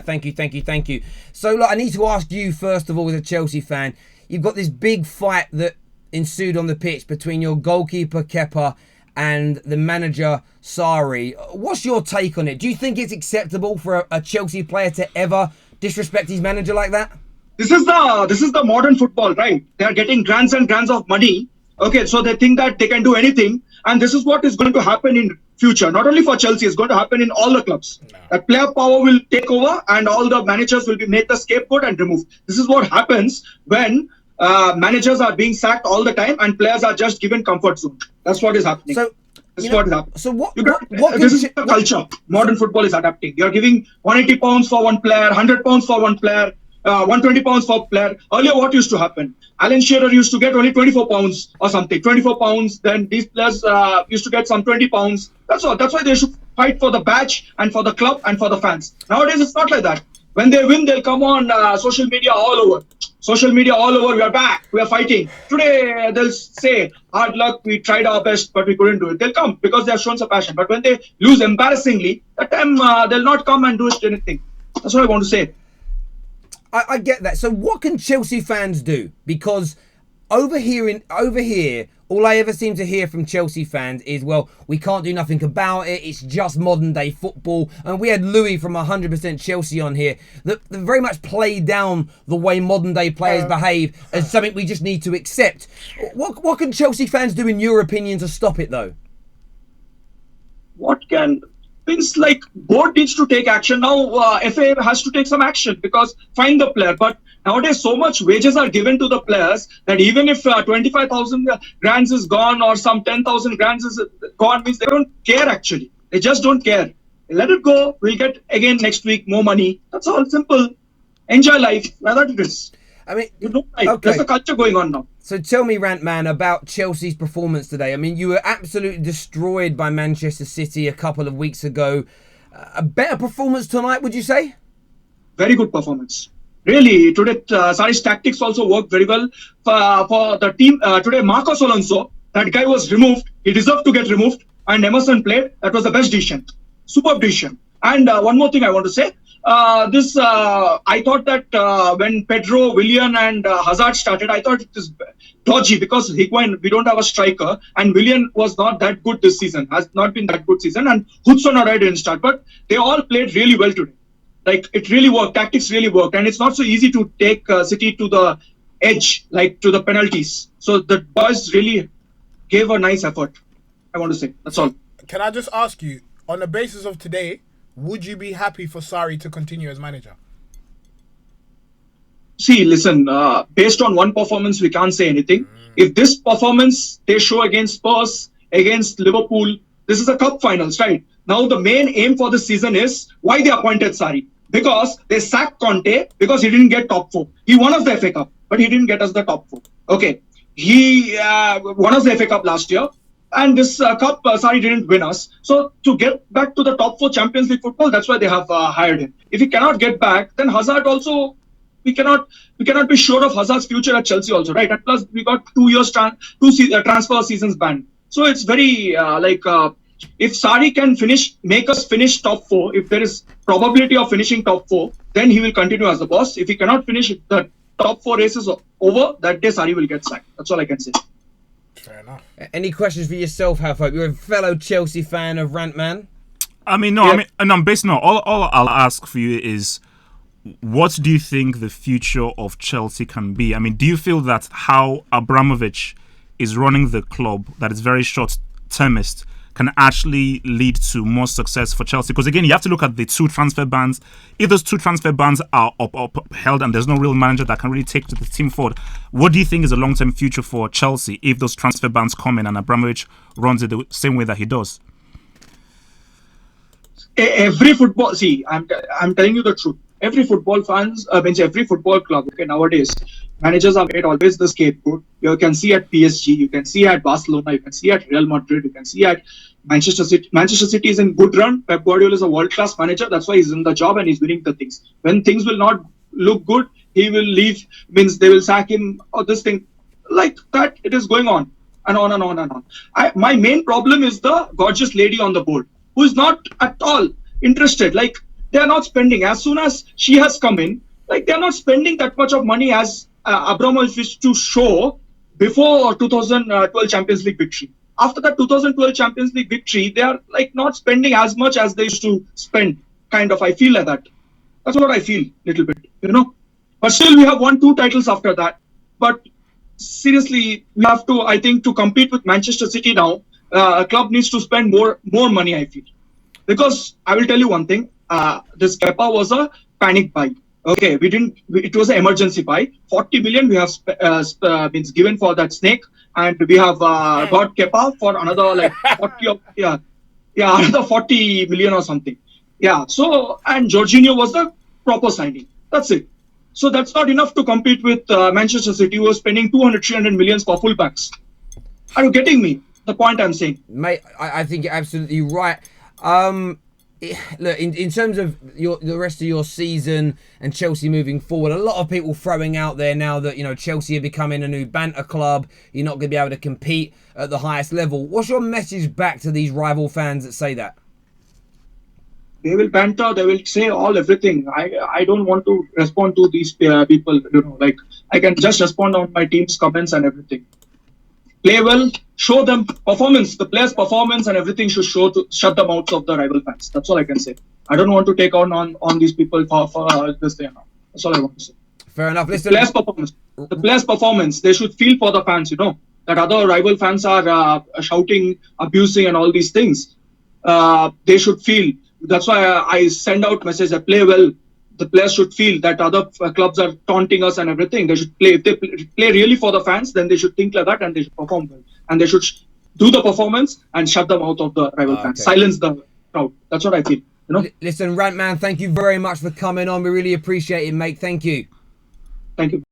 Thank you. So, look, I need to ask you, first of all, as a Chelsea fan, you've got this big fight that ensued on the pitch between your goalkeeper, Kepa, and the manager, Sarri. What's your take on it? Do you think it's acceptable for a Chelsea player to ever disrespect his manager like that? This is the modern football, right? They are getting grants and grants of money. Okay, so they think that they can do anything, and this is what is going to happen in future. Not only for Chelsea, it's going to happen in all the clubs. That player power will take over, and all the managers will be made the scapegoat and removed. This is what happens when managers are being sacked all the time, and players are just given comfort zone. That's what is happening. So, this is what is happening. So this is the culture. Modern football is adapting. You're giving 180 pounds for one player, 100 pounds for one player, 120 pounds for player. Earlier, what used to happen? Alan Shearer used to get only 24 pounds or something. 24 pounds. Then these players used to get some 20 pounds. That's all. That's why they should fight for the badge and for the club and for the fans. Nowadays, it's not like that. When they win, they'll come on social media all over. Social media all over. We are back. We are fighting. Today, they'll say, hard luck. We tried our best, but we couldn't do it. They'll come because they have shown some passion. But when they lose embarrassingly, that time they'll not come and do anything. That's what I want to say. I get that. So what can Chelsea fans do? Because over here, all I ever seem to hear from Chelsea fans is, well, we can't do nothing about it. It's just modern day football. And we had Louis from 100% Chelsea on here that very much played down the way modern day players behave as something we just need to accept. What can Chelsea fans do, in your opinion, to stop it, though? Things like board needs to take action. Now FA has to take some action because find the player. But nowadays so much wages are given to the players that even if 25,000 grands is gone or some 10,000 grands is gone, means they don't care actually. They just don't care. Let it go. We'll get again next week more money. That's all simple. Enjoy life. Like that it is. I mean, okay. There's a culture going on now. So tell me, Rantman, about Chelsea's performance today. I mean, you were absolutely destroyed by Manchester City a couple of weeks ago. A better performance tonight, would you say? Very good performance. Really, today Sarri's tactics also worked very well for the team. Today, Marcos Alonso, that guy was removed. He deserved to get removed. And Emerson played. That was the best decision. Superb decision. And one more thing I want to say. I thought that when Pedro, Willian and Hazard started, I thought it was dodgy because Higuain, we don't have a striker, and Willian was not that good this season, has not been that good season, and Hudson-Odoi didn't start, but they all played really well today. Like, it really worked, tactics really worked, and it's not so easy to take City to the edge, like to the penalties. So the boys really gave a nice effort, I want to say, that's all. Can I just ask you, on the basis of today, would you be happy for Sarri to continue as manager? See, listen, based on one performance, we can't say anything. If this performance they show against Spurs, against Liverpool, this is a cup finals, right? Now, the main aim for this season is why they appointed Sarri. Because they sacked Conte because he didn't get top 4. He won us the FA Cup, but he didn't get us the top 4. Okay, he won us the FA Cup last year. And this cup, Sarri didn't win us. So to get back to the top 4 Champions League football, that's why they have hired him. If he cannot get back, then Hazard also, we cannot be sure of Hazard's future at Chelsea also, right? And plus, we got 2 years transfer seasons banned. So it's very if Sarri can make us finish top 4, if there is probability of finishing top 4, then he will continue as the boss. If he cannot finish, if the top 4 races over, that day Sarri will get sacked. That's all I can say. Fair enough. Any questions for yourself, Half-Hope? You're a fellow Chelsea fan of Rantman. I'm basically not. All I'll ask for you is, what do you think the future of Chelsea can be? I mean, do you feel that how Abramovich is running the club, that is very short-termist, can actually lead to more success for Chelsea? Because again, you have to look at the 2 transfer bans. If those 2 transfer bans are upheld and there's no real manager that can really take the team forward, what do you think is a long-term future for Chelsea if those transfer bans come in and Abramovich runs it the same way that he does? Every football, see, I'm telling you the truth. Every football every football club, okay, nowadays, managers are made always the scapegoat. You can see at PSG, you can see at Barcelona, you can see at Real Madrid, you can see at Manchester City. Manchester City is in good run. Pep Guardiola is a world-class manager. That's why he's in the job and he's winning the things. When things will not look good, he will leave, means they will sack him or this thing. Like that, it is going on and on and on and on. My main problem is the gorgeous lady on the board who is not at all interested. Like, They are not spending. As soon as she has come in, like they are not spending that much of money as Abramovich wished to show before 2012 Champions League victory. After that 2012 Champions League victory, they are like not spending as much as they used to spend. Kind of, I feel like that. That's what I feel, little bit, you know. But still, we have won 2 titles after that. But seriously, we have to, I think, to compete with Manchester City now, a club needs to spend more money, I feel. Because I will tell you one thing, this Kepa was a panic buy. Okay, it was an emergency buy. 40 million we have been given for that snake, and we have got Kepa for another like 40 of, another 40 million or something. Yeah, so, and Jorginho was the proper signing. That's it. So that's not enough to compete with Manchester City, who was spending 200, 300 millions for fullbacks. Are you getting me? The point I'm saying. Mate, I think you're absolutely right. Look, in terms of the rest of your season and Chelsea moving forward, a lot of people throwing out there now that, you know, Chelsea are becoming a new banter club. You're not going to be able to compete at the highest level. What's your message back to these rival fans that say that? They will banter, they will say everything. I don't want to respond to these people, you know, like I can just respond on my team's comments and everything. Play well, show them performance, the players' performance and everything should show to shut the mouths of the rival fans. That's all I can say. I don't want to take on these people for this day now. That's all I want to say. Fair enough. Listen, the players' performance, they should feel for the fans, you know, that other rival fans are shouting, abusing and all these things. They should feel. That's why I send out message that play well. The players should feel that other clubs are taunting us and everything. They should play. If they play really for the fans, then they should think like that and they should perform well. And they should do the performance and shut the mouth of the rival fans. Silence the crowd. That's what I feel. You know. Listen, Rantman, thank you very much for coming on. We really appreciate it, mate. Thank you. Thank you.